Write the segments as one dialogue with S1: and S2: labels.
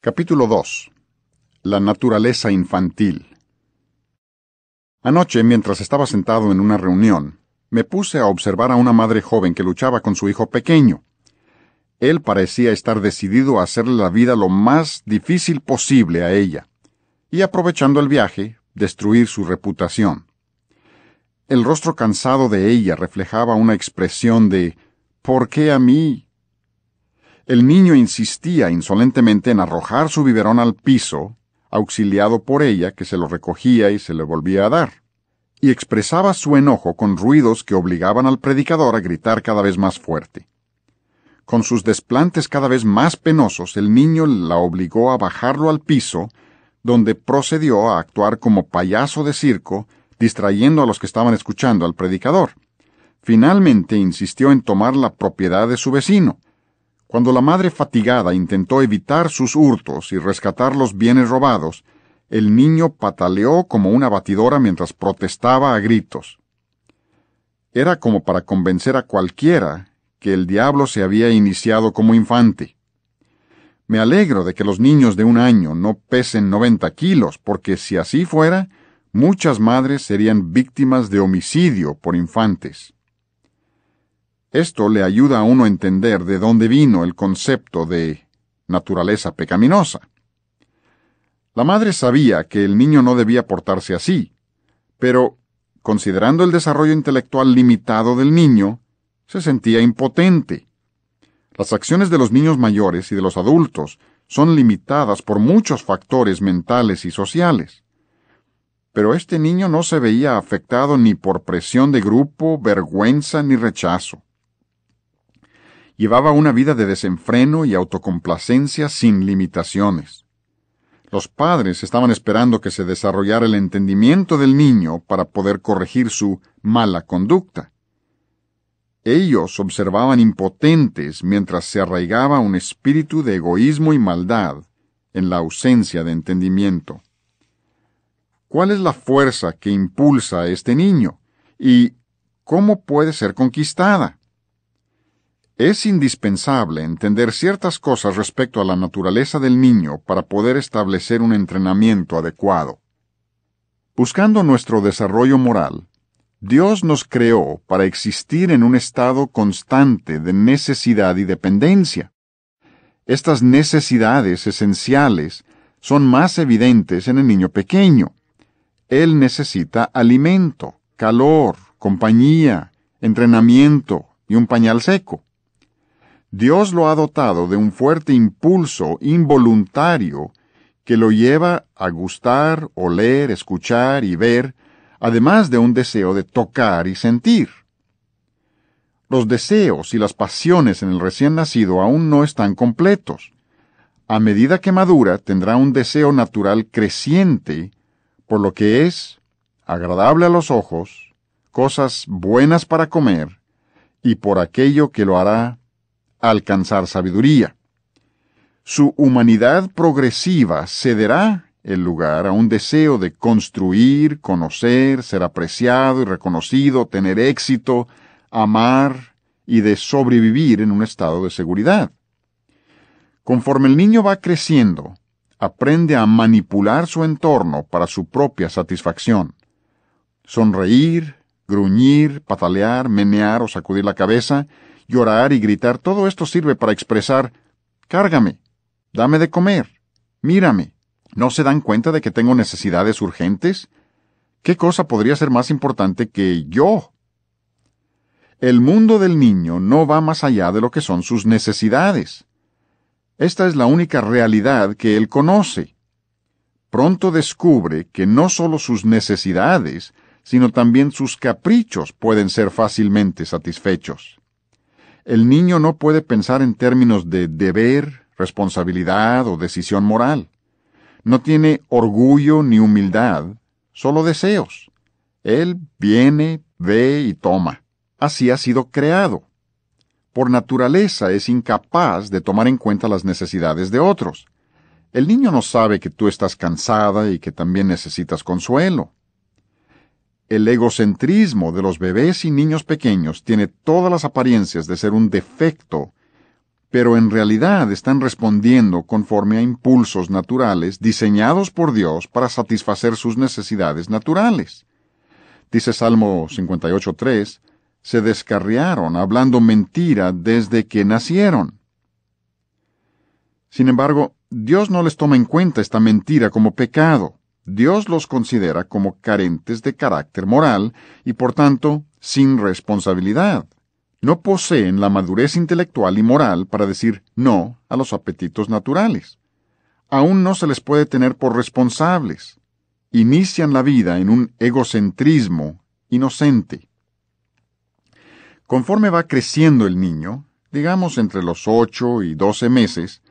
S1: Capítulo 2. La naturaleza infantil. Anoche, mientras estaba sentado en una reunión, me puse a observar a una madre joven que luchaba con su hijo pequeño. Él parecía estar decidido a hacerle la vida lo más difícil posible a ella, y aprovechando el viaje, destruir su reputación. El rostro cansado de ella reflejaba una expresión de ¿por qué a mí? El niño insistía insolentemente en arrojar su biberón al piso, auxiliado por ella, que se lo recogía y se le volvía a dar, y expresaba su enojo con ruidos que obligaban al predicador a gritar cada vez más fuerte. Con sus desplantes cada vez más penosos, el niño la obligó a bajarlo al piso, donde procedió a actuar como payaso de circo, distrayendo a los que estaban escuchando al predicador. Finalmente insistió en tomar la propiedad de su vecino. Cuando la madre fatigada intentó evitar sus hurtos y rescatar los bienes robados, el niño pataleó como una batidora mientras protestaba a gritos. Era como para convencer a cualquiera que el diablo se había iniciado como infante. Me alegro de que los niños de 1 año no pesen 90 kilos, porque si así fuera, muchas madres serían víctimas de homicidio por infantes. Esto le ayuda a uno a entender de dónde vino el concepto de naturaleza pecaminosa. La madre sabía que el niño no debía portarse así, pero, considerando el desarrollo intelectual limitado del niño, se sentía impotente. Las acciones de los niños mayores y de los adultos son limitadas por muchos factores mentales y sociales. Pero este niño no se veía afectado ni por presión de grupo, vergüenza ni rechazo. Llevaba una vida de desenfreno y autocomplacencia sin limitaciones. Los padres estaban esperando que se desarrollara el entendimiento del niño para poder corregir su mala conducta. Ellos observaban impotentes mientras se arraigaba un espíritu de egoísmo y maldad en la ausencia de entendimiento. ¿Cuál es la fuerza que impulsa a este niño? ¿Y cómo puede ser conquistada? Es indispensable entender ciertas cosas respecto a la naturaleza del niño para poder establecer un entrenamiento adecuado. Buscando nuestro desarrollo moral, Dios nos creó para existir en un estado constante de necesidad y dependencia. Estas necesidades esenciales son más evidentes en el niño pequeño. Él necesita alimento, calor, compañía, entrenamiento y un pañal seco. Dios lo ha dotado de un fuerte impulso involuntario que lo lleva a gustar, oler, escuchar y ver, además de un deseo de tocar y sentir. Los deseos y las pasiones en el recién nacido aún no están completos. A medida que madura, tendrá un deseo natural creciente por lo que es agradable a los ojos, cosas buenas para comer, y por aquello que lo hará alcanzar sabiduría. Su humanidad progresiva cederá el lugar a un deseo de construir, conocer, ser apreciado y reconocido, tener éxito, amar y de sobrevivir en un estado de seguridad. Conforme el niño va creciendo, aprende a manipular su entorno para su propia satisfacción. Sonreír, gruñir, patalear, menear o sacudir la cabeza, llorar y gritar, todo esto sirve para expresar, cárgame, dame de comer, mírame. ¿No se dan cuenta de que tengo necesidades urgentes? ¿Qué cosa podría ser más importante que yo? El mundo del niño no va más allá de lo que son sus necesidades. Esta es la única realidad que él conoce. Pronto descubre que no solo sus necesidades, sino también sus caprichos pueden ser fácilmente satisfechos. El niño no puede pensar en términos de deber, responsabilidad o decisión moral. No tiene orgullo ni humildad, solo deseos. Él viene, ve y toma. Así ha sido creado. Por naturaleza es incapaz de tomar en cuenta las necesidades de otros. El niño no sabe que tú estás cansada y que también necesitas consuelo. El egocentrismo de los bebés y niños pequeños tiene todas las apariencias de ser un defecto, pero en realidad están respondiendo conforme a impulsos naturales diseñados por Dios para satisfacer sus necesidades naturales. Dice Salmo 58:3, se descarriaron hablando mentira desde que nacieron. Sin embargo, Dios no les toma en cuenta esta mentira como pecado. Dios los considera como carentes de carácter moral y, por tanto, sin responsabilidad. No poseen la madurez intelectual y moral para decir no a los apetitos naturales. Aún no se les puede tener por responsables. Inician la vida en un egocentrismo inocente. Conforme va creciendo el niño, digamos entre los 8 y 12 meses,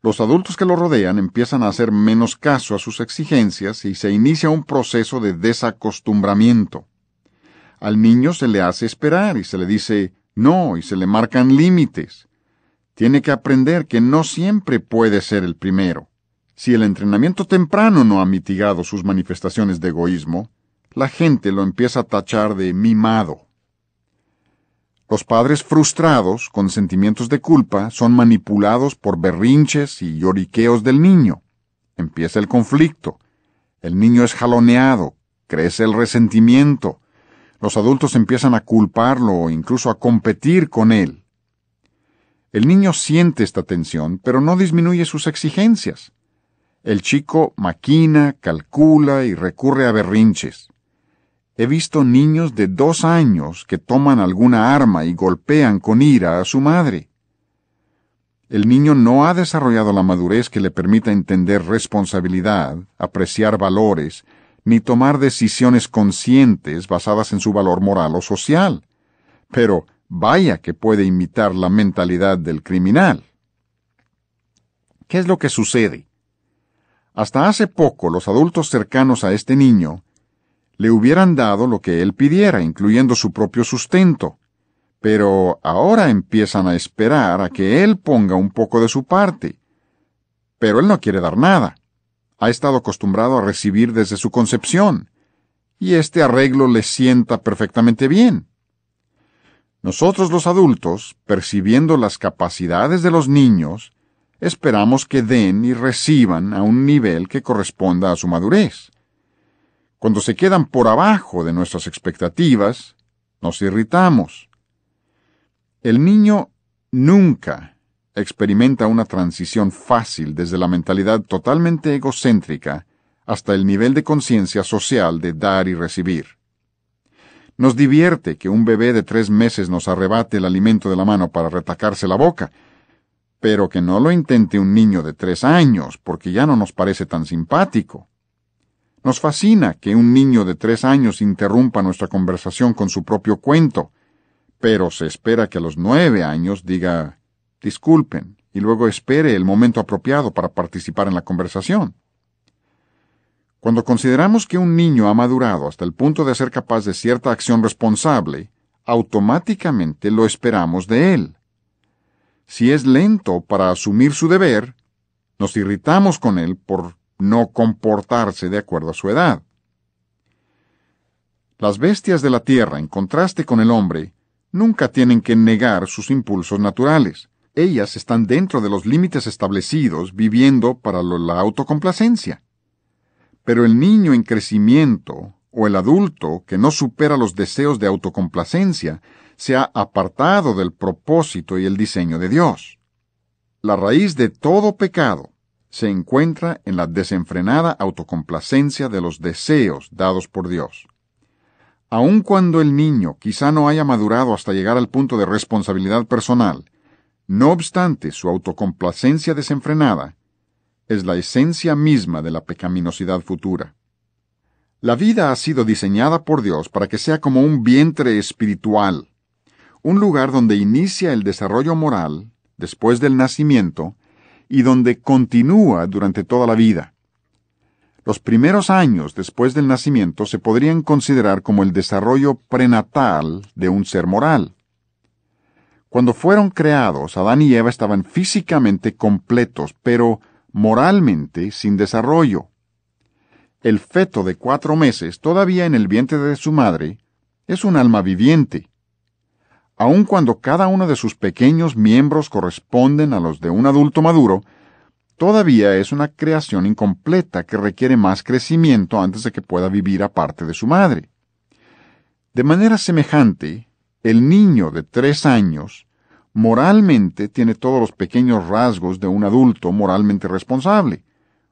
S1: los adultos que lo rodean empiezan a hacer menos caso a sus exigencias y se inicia un proceso de desacostumbramiento. Al niño se le hace esperar y se le dice no y se le marcan límites. Tiene que aprender que no siempre puede ser el primero. Si el entrenamiento temprano no ha mitigado sus manifestaciones de egoísmo, la gente lo empieza a tachar de mimado. Los padres frustrados, con sentimientos de culpa, son manipulados por berrinches y lloriqueos del niño. Empieza el conflicto. El niño es jaloneado, crece el resentimiento. Los adultos empiezan a culparlo o incluso a competir con él. El niño siente esta tensión, pero no disminuye sus exigencias. El chico maquina, calcula y recurre a berrinches. He visto niños de 2 años que toman alguna arma y golpean con ira a su madre. El niño no ha desarrollado la madurez que le permita entender responsabilidad, apreciar valores, ni tomar decisiones conscientes basadas en su valor moral o social. Pero vaya que puede imitar la mentalidad del criminal. ¿Qué es lo que sucede? Hasta hace poco los adultos cercanos a este niño le hubieran dado lo que él pidiera, incluyendo su propio sustento. Pero ahora empiezan a esperar a que él ponga un poco de su parte. Pero él no quiere dar nada. Ha estado acostumbrado a recibir desde su concepción, y este arreglo le sienta perfectamente bien. Nosotros los adultos, percibiendo las capacidades de los niños, esperamos que den y reciban a un nivel que corresponda a su madurez. Cuando se quedan por abajo de nuestras expectativas, nos irritamos. El niño nunca experimenta una transición fácil desde la mentalidad totalmente egocéntrica hasta el nivel de conciencia social de dar y recibir. Nos divierte que un bebé de 3 meses nos arrebate el alimento de la mano para retacarse la boca, pero que no lo intente un niño de 3 años, porque ya no nos parece tan simpático. Nos fascina que un niño de 3 años interrumpa nuestra conversación con su propio cuento, pero se espera que a los 9 años diga disculpen y luego espere el momento apropiado para participar en la conversación. Cuando consideramos que un niño ha madurado hasta el punto de ser capaz de cierta acción responsable, automáticamente lo esperamos de él. Si es lento para asumir su deber, nos irritamos con él por no comportarse de acuerdo a su edad. Las bestias de la tierra, en contraste con el hombre, nunca tienen que negar sus impulsos naturales. Ellas están dentro de los límites establecidos, viviendo para la autocomplacencia. Pero el niño en crecimiento, o el adulto que no supera los deseos de autocomplacencia, se ha apartado del propósito y el diseño de Dios. La raíz de todo pecado se encuentra en la desenfrenada autocomplacencia de los deseos dados por Dios. Aun cuando el niño quizá no haya madurado hasta llegar al punto de responsabilidad personal, no obstante su autocomplacencia desenfrenada es la esencia misma de la pecaminosidad futura. La vida ha sido diseñada por Dios para que sea como un vientre espiritual, un lugar donde inicia el desarrollo moral después del nacimiento y donde continúa durante toda la vida. Los primeros años después del nacimiento se podrían considerar como el desarrollo prenatal de un ser moral. Cuando fueron creados, Adán y Eva estaban físicamente completos, pero moralmente sin desarrollo. El feto de 4 meses, todavía en el vientre de su madre, es un alma viviente. aun cuando cada uno de sus pequeños miembros corresponden a los de un adulto maduro, todavía es una creación incompleta que requiere más crecimiento antes de que pueda vivir aparte de su madre. De manera semejante, el niño de 3 años moralmente tiene todos los pequeños rasgos de un adulto moralmente responsable: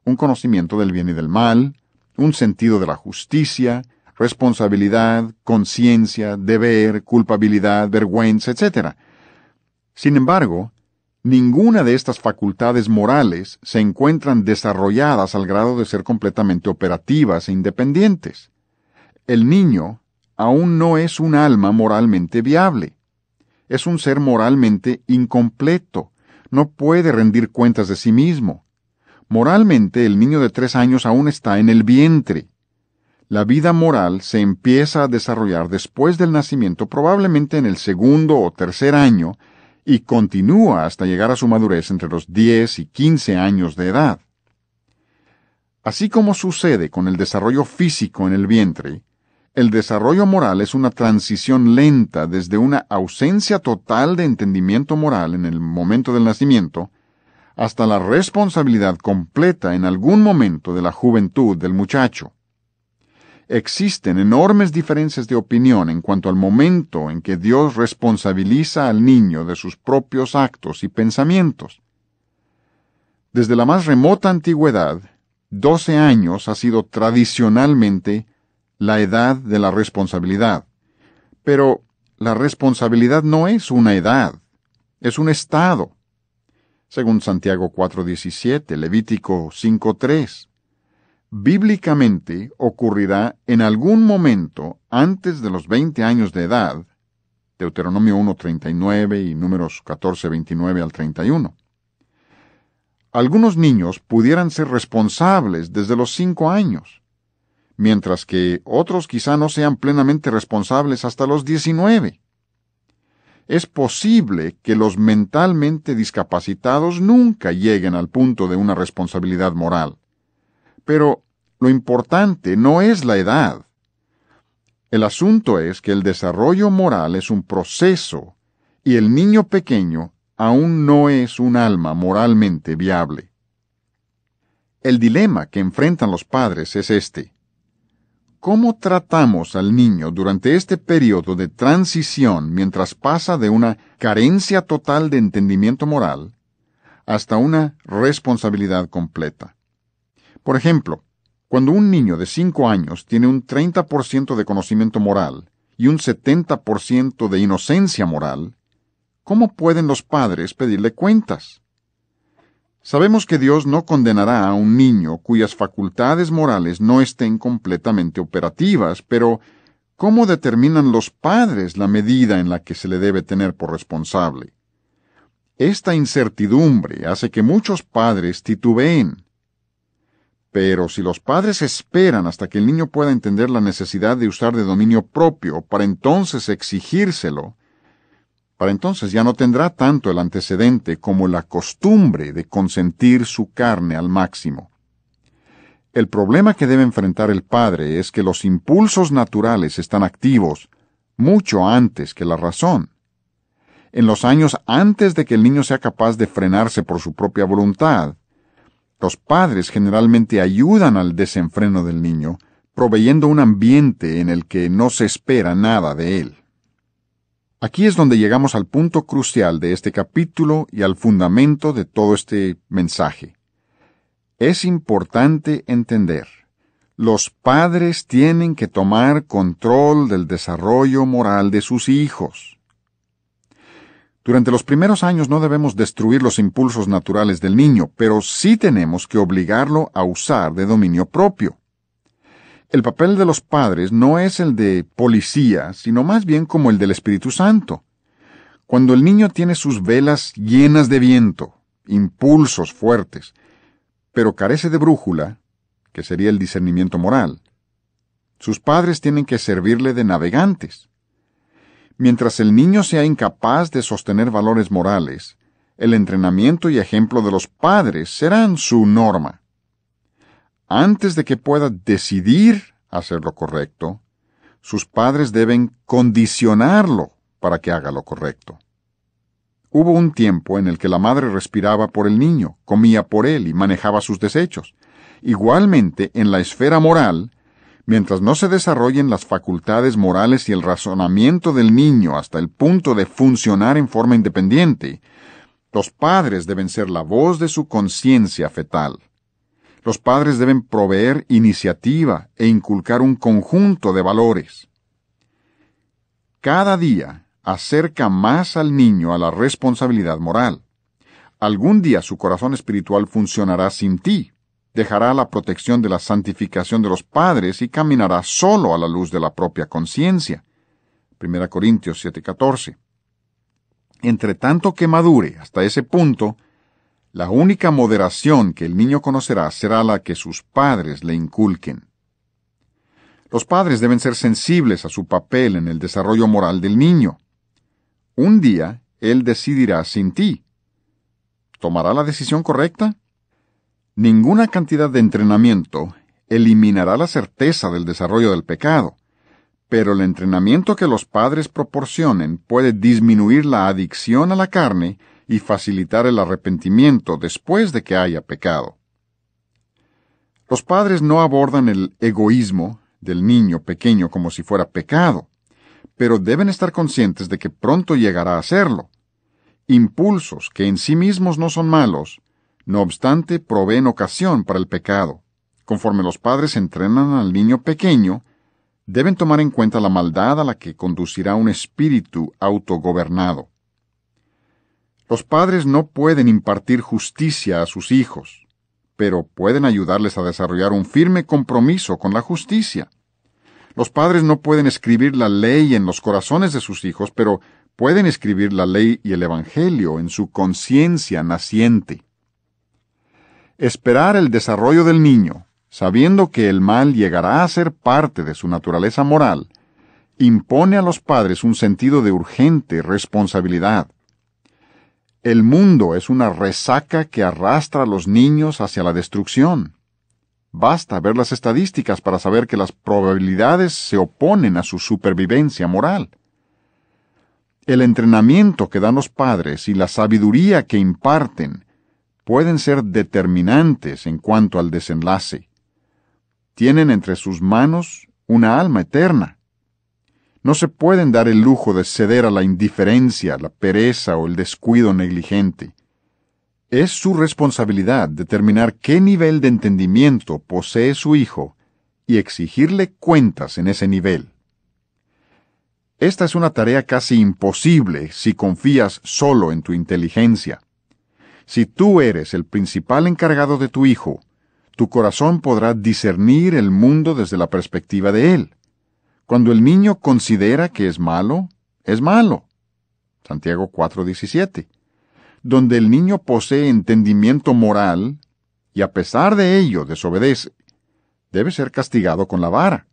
S1: un conocimiento del bien y del mal, un sentido de la justicia, responsabilidad, conciencia, deber, culpabilidad, vergüenza, etc. Sin embargo, ninguna de estas facultades morales se encuentran desarrolladas al grado de ser completamente operativas e independientes. El niño aún no es un alma moralmente viable. Es un ser moralmente incompleto. No puede rendir cuentas de sí mismo. Moralmente, el niño de 3 años aún está en el vientre. La vida moral se empieza a desarrollar después del nacimiento, probablemente en el 2º o 3er año, y continúa hasta llegar a su madurez entre los 10 y 15 años de edad. Así como sucede con el desarrollo físico en el vientre, el desarrollo moral es una transición lenta desde una ausencia total de entendimiento moral en el momento del nacimiento hasta la responsabilidad completa en algún momento de la juventud del muchacho. Existen enormes diferencias de opinión en cuanto al momento en que Dios responsabiliza al niño de sus propios actos y pensamientos. Desde la más remota antigüedad, 12 años ha sido tradicionalmente la edad de la responsabilidad. Pero la responsabilidad no es una edad, es un estado. Según Santiago 4:17, Levítico 5:3. Bíblicamente ocurrirá en algún momento antes de los 20 años de edad, Deuteronomio 1:39 y Números 14:29 al 31. Algunos niños pudieran ser responsables desde los 5 años, mientras que otros quizá no sean plenamente responsables hasta los 19. Es posible que los mentalmente discapacitados nunca lleguen al punto de una responsabilidad moral. Pero lo importante no es la edad. El asunto es que el desarrollo moral es un proceso y el niño pequeño aún no es un alma moralmente viable. El dilema que enfrentan los padres es este: ¿cómo tratamos al niño durante este periodo de transición mientras pasa de una carencia total de entendimiento moral hasta una responsabilidad completa? Por ejemplo, cuando un niño de 5 años tiene un 30% de conocimiento moral y un 70% de inocencia moral, ¿cómo pueden los padres pedirle cuentas? Sabemos que Dios no condenará a un niño cuyas facultades morales no estén completamente operativas, pero ¿cómo determinan los padres la medida en la que se le debe tener por responsable? Esta incertidumbre hace que muchos padres titubeen. Pero si los padres esperan hasta que el niño pueda entender la necesidad de usar de dominio propio para entonces exigírselo, para entonces ya no tendrá tanto el antecedente como la costumbre de consentir su carne al máximo. El problema que debe enfrentar el padre es que los impulsos naturales están activos mucho antes que la razón. En los años antes de que el niño sea capaz de frenarse por su propia voluntad, los padres generalmente ayudan al desenfreno del niño, proveyendo un ambiente en el que no se espera nada de él. Aquí es donde llegamos al punto crucial de este capítulo y al fundamento de todo este mensaje. Es importante entender: los padres tienen que tomar control del desarrollo moral de sus hijos. Durante los primeros años no debemos destruir los impulsos naturales del niño, pero sí tenemos que obligarlo a usar de dominio propio. El papel de los padres no es el de policía, sino más bien como el del Espíritu Santo. Cuando el niño tiene sus velas llenas de viento, impulsos fuertes, pero carece de brújula, que sería el discernimiento moral, sus padres tienen que servirle de navegantes. Mientras el niño sea incapaz de sostener valores morales, el entrenamiento y ejemplo de los padres serán su norma. Antes de que pueda decidir hacer lo correcto, sus padres deben condicionarlo para que haga lo correcto. Hubo un tiempo en el que la madre respiraba por el niño, comía por él y manejaba sus desechos. Igualmente, en la esfera moral, mientras no se desarrollen las facultades morales y el razonamiento del niño hasta el punto de funcionar en forma independiente, los padres deben ser la voz de su conciencia fetal. Los padres deben proveer iniciativa e inculcar un conjunto de valores. Cada día acerca más al niño a la responsabilidad moral. Algún día su corazón espiritual funcionará sin ti, dejará la protección de la santificación de los padres y caminará solo a la luz de la propia conciencia. 1 Corintios 7:14. Entre tanto que madure hasta ese punto, la única moderación que el niño conocerá será la que sus padres le inculquen. Los padres deben ser sensibles a su papel en el desarrollo moral del niño. Un día, él decidirá sin ti. ¿Tomará la decisión correcta? Ninguna cantidad de entrenamiento eliminará la certeza del desarrollo del pecado, pero el entrenamiento que los padres proporcionen puede disminuir la adicción a la carne y facilitar el arrepentimiento después de que haya pecado. Los padres no abordan el egoísmo del niño pequeño como si fuera pecado, pero deben estar conscientes de que pronto llegará a serlo. Impulsos que en sí mismos no son malos, no obstante proveen ocasión para el pecado. Conforme los padres entrenan al niño pequeño, deben tomar en cuenta la maldad a la que conducirá un espíritu autogobernado. Los padres no pueden impartir justicia a sus hijos, pero pueden ayudarles a desarrollar un firme compromiso con la justicia. Los padres no pueden escribir la ley en los corazones de sus hijos, pero pueden escribir la ley y el Evangelio en su conciencia naciente. Esperar el desarrollo del niño, sabiendo que el mal llegará a ser parte de su naturaleza moral, impone a los padres un sentido de urgente responsabilidad. El mundo es una resaca que arrastra a los niños hacia la destrucción. Basta ver las estadísticas para saber que las probabilidades se oponen a su supervivencia moral. El entrenamiento que dan los padres y la sabiduría que imparten pueden ser determinantes en cuanto al desenlace. Tienen entre sus manos una alma eterna. No se pueden dar el lujo de ceder a la indiferencia, la pereza o el descuido negligente. Es su responsabilidad determinar qué nivel de entendimiento posee su hijo y exigirle cuentas en ese nivel. Esta es una tarea casi imposible si confías solo en tu inteligencia. Si tú eres el principal encargado de tu hijo, tu corazón podrá discernir el mundo desde la perspectiva de él. Cuando el niño considera que es malo, es malo. Santiago 4:17. Donde el niño posee entendimiento moral, y a pesar de ello desobedece, debe ser castigado con la vara.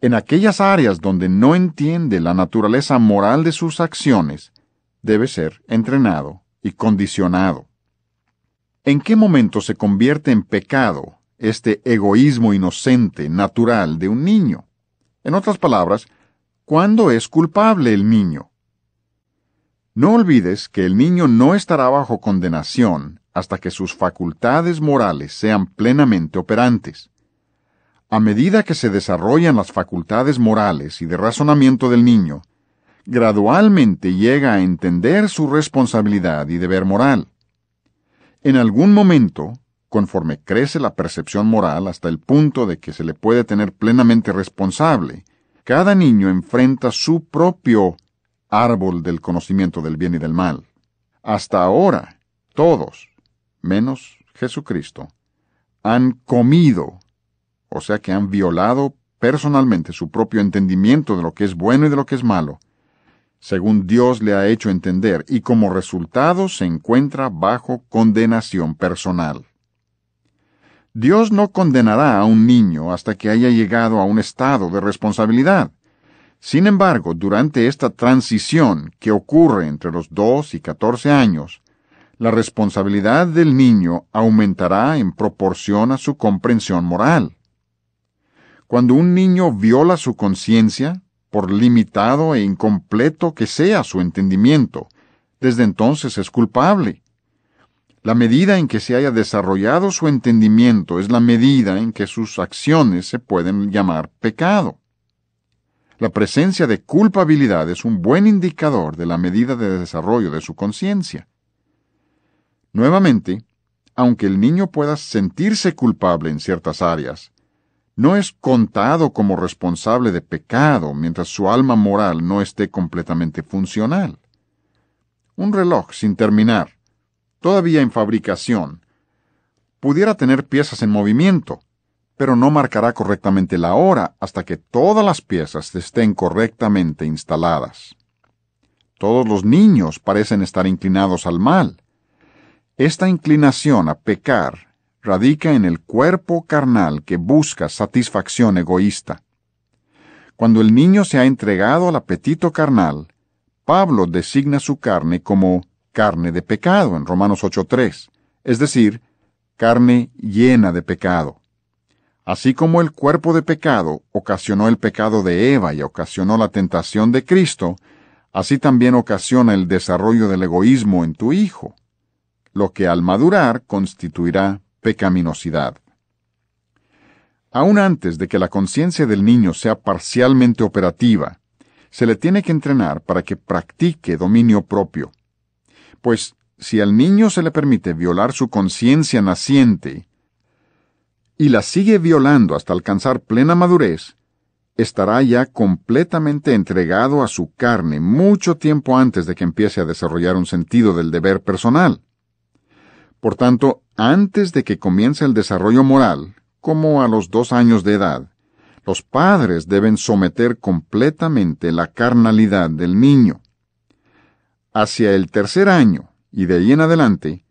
S1: En aquellas áreas donde no entiende la naturaleza moral de sus acciones, debe ser entrenado y condicionado. ¿En qué momento se convierte en pecado este egoísmo inocente, natural de un niño? En otras palabras, ¿cuándo es culpable el niño? No olvides que el niño no estará bajo condenación hasta que sus facultades morales sean plenamente operantes. A medida que se desarrollan las facultades morales y de razonamiento del niño, gradualmente llega a entender su responsabilidad y deber moral. En algún momento, conforme crece la percepción moral hasta el punto de que se le puede tener plenamente responsable, cada niño enfrenta su propio árbol del conocimiento del bien y del mal. Hasta ahora, todos, menos Jesucristo, han comido, o sea que han violado personalmente su propio entendimiento de lo que es bueno y de lo que es malo, según Dios le ha hecho entender, y como resultado se encuentra bajo condenación personal. Dios no condenará a un niño hasta que haya llegado a un estado de responsabilidad. Sin embargo, durante esta transición que ocurre entre los 2 y 14 años, la responsabilidad del niño aumentará en proporción a su comprensión moral. Cuando un niño viola su conciencia, por limitado e incompleto que sea su entendimiento, desde entonces es culpable. La medida en que se haya desarrollado su entendimiento es la medida en que sus acciones se pueden llamar pecado. La presencia de culpabilidad es un buen indicador de la medida de desarrollo de su conciencia. Nuevamente, aunque el niño pueda sentirse culpable en ciertas áreas, no es contado como responsable de pecado mientras su alma moral no esté completamente funcional. Un reloj sin terminar, todavía en fabricación, pudiera tener piezas en movimiento, pero no marcará correctamente la hora hasta que todas las piezas estén correctamente instaladas. Todos los niños parecen estar inclinados al mal. Esta inclinación a pecar radica en el cuerpo carnal que busca satisfacción egoísta. Cuando el niño se ha entregado al apetito carnal, Pablo designa su carne como carne de pecado en Romanos 8:3, es decir, carne llena de pecado. Así como el cuerpo de pecado ocasionó el pecado de Eva y ocasionó la tentación de Cristo, así también ocasiona el desarrollo del egoísmo en tu hijo, lo que al madurar constituirá pecaminosidad. Aún antes de que la conciencia del niño sea parcialmente operativa, se le tiene que entrenar para que practique dominio propio. Pues, si al niño se le permite violar su conciencia naciente y la sigue violando hasta alcanzar plena madurez, estará ya completamente entregado a su carne mucho tiempo antes de que empiece a desarrollar un sentido del deber personal. Por tanto, antes de que comience el desarrollo moral, como a los 2 años de edad, los padres deben someter completamente la carnalidad del niño. Hacia el 3er año, y de ahí en adelante,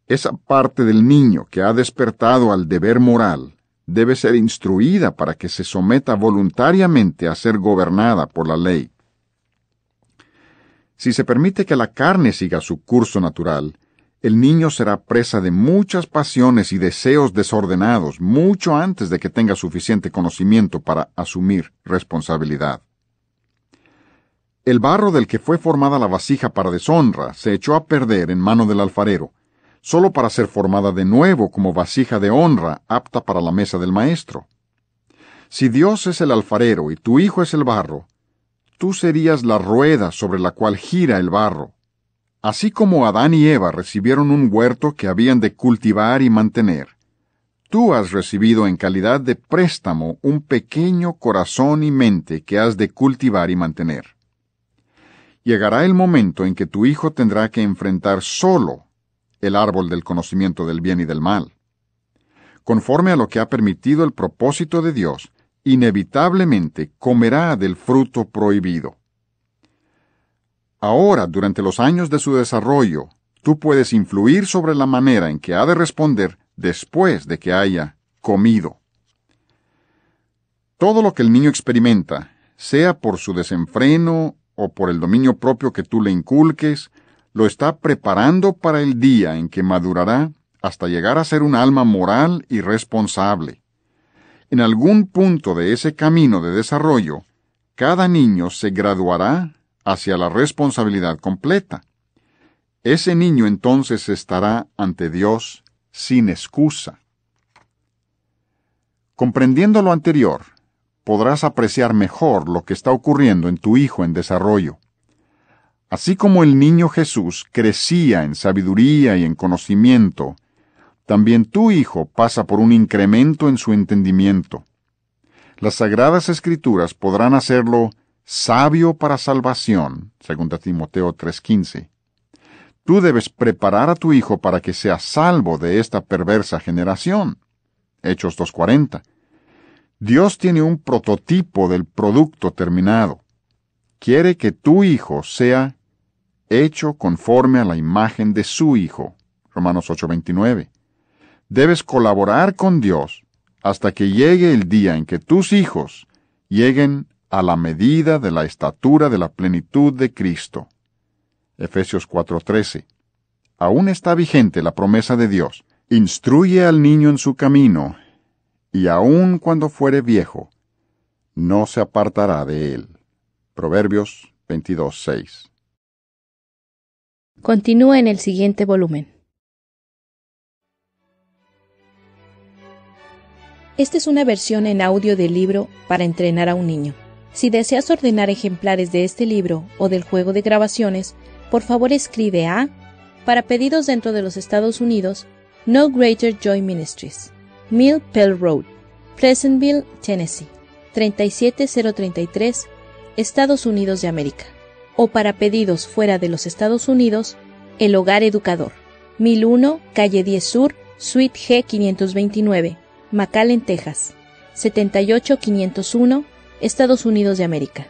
S1: esa parte del niño que ha despertado al deber moral debe ser instruida para que se someta voluntariamente a ser gobernada por la ley. Si se permite que la carne siga su curso natural, el niño será presa de muchas pasiones y deseos desordenados mucho antes de que tenga suficiente conocimiento para asumir responsabilidad. El barro del que fue formada la vasija para deshonra se echó a perder en mano del alfarero, solo para ser formada de nuevo como vasija de honra apta para la mesa del maestro. Si Dios es el alfarero y tu hijo es el barro, tú serías la rueda sobre la cual gira el barro. Así como Adán y Eva recibieron un huerto que habían de cultivar y mantener, tú has recibido en calidad de préstamo un pequeño corazón y mente que has de cultivar y mantener. Llegará el momento en que tu hijo tendrá que enfrentar solo el árbol del conocimiento del bien y del mal. Conforme a lo que ha permitido el propósito de Dios, inevitablemente comerá del fruto prohibido. Ahora, durante los años de su desarrollo, tú puedes influir sobre la manera en que ha de responder después de que haya comido. Todo lo que el niño experimenta, sea por su desenfreno o por el dominio propio que tú le inculques, lo está preparando para el día en que madurará hasta llegar a ser un alma moral y responsable. En algún punto de ese camino de desarrollo, cada niño se graduará hacia la responsabilidad completa. Ese niño entonces estará ante Dios sin excusa. Comprendiendo lo anterior, podrás apreciar mejor lo que está ocurriendo en tu hijo en desarrollo. Así como el niño Jesús crecía en sabiduría y en conocimiento, también tu hijo pasa por un incremento en su entendimiento. Las Sagradas Escrituras podrán hacerlo sabio para salvación, 2 Timoteo 3:15. Tú debes preparar a tu hijo para que sea salvo de esta perversa generación, Hechos 2:40. Dios tiene un prototipo del producto terminado. Quiere que tu hijo sea hecho conforme a la imagen de su Hijo, Romanos 8:29. Debes colaborar con Dios hasta que llegue el día en que tus hijos lleguen a la medida de la estatura de la plenitud de Cristo. Efesios 4:13. Aún está vigente la promesa de Dios: instruye al niño en su camino, y aun cuando fuere viejo, no se apartará de él. Proverbios 22:6.
S2: Continúa en el siguiente volumen. Esta es una versión en audio del libro Para entrenar a un niño. Si deseas ordenar ejemplares de este libro o del juego de grabaciones, por favor escribe a, para pedidos dentro de los Estados Unidos, No Greater Joy Ministries, Mill Pell Road, Pleasantville, Tennessee, 37033, Estados Unidos de América. O para pedidos fuera de los Estados Unidos, El Hogar Educador, 1001, Calle 10 Sur, Suite G 529, McAllen, Texas, 78501, Estados Unidos de América.